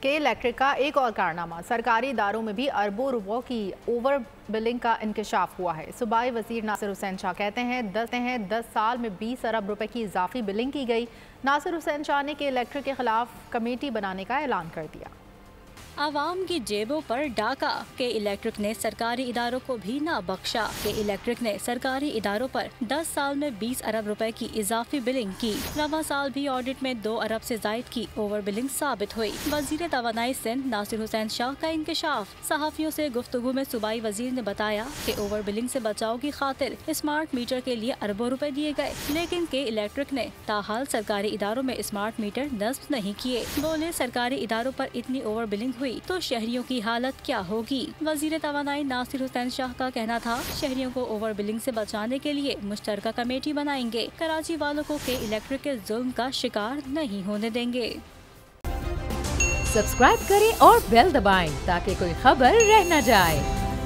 के इलेक्ट्रिक का एक और कारनामा, सरकारी इदारों में भी अरबों रुपयों की ओवर बिलिंग का इंकशाफ हुआ है। सूबाई वजीर नासिर हुसैन शाह कहते हैं 10 साल में 20 अरब रुपए की इजाफी बिलिंग की गई। नासिर हुसैन शाह ने के इलेक्ट्रिक के खिलाफ कमेटी बनाने का ऐलान कर दिया। आवाम की जेबों पर डाका, के इलेक्ट्रिक ने सरकारी इदारों को भी ना बख्शा। के इलेक्ट्रिक ने सरकारी इदारों पर 10 साल में 20 अरब रुपए की इजाफी बिलिंग की। रवा साल भी ऑडिट में 2 अरब से जायद की ओवर बिलिंग साबित हुई। वजीर तवानाई सिंध नासिर हुसैन शाह का इंकशाफ। सहाफियों से गुफ्तगू में सूबाई वजीर ने बताया कि ओवर बिलिंग से बचाव की खातिर स्मार्ट मीटर के लिए अरबों रुपए दिए गए, लेकिन के इलेक्ट्रिक ने ताहाल सरकारी इदारों में स्मार्ट मीटर नस्ब नहीं किए। बोले सरकारी इदारों पर इतनी ओवर बिलिंग हुई तो शहरियों की हालत क्या होगी। वजीर तवानाई नासिर हुसैन शाह का कहना था, शहरियों को ओवर बिलिंग से बचाने के लिए मुश्तरका कमेटी बनाएंगे। कराची वालों को के इलेक्ट्रिक के जुल्म का शिकार नहीं होने देंगे। सब्सक्राइब करें और बेल दबाएं ताकि कोई खबर रह न जाए।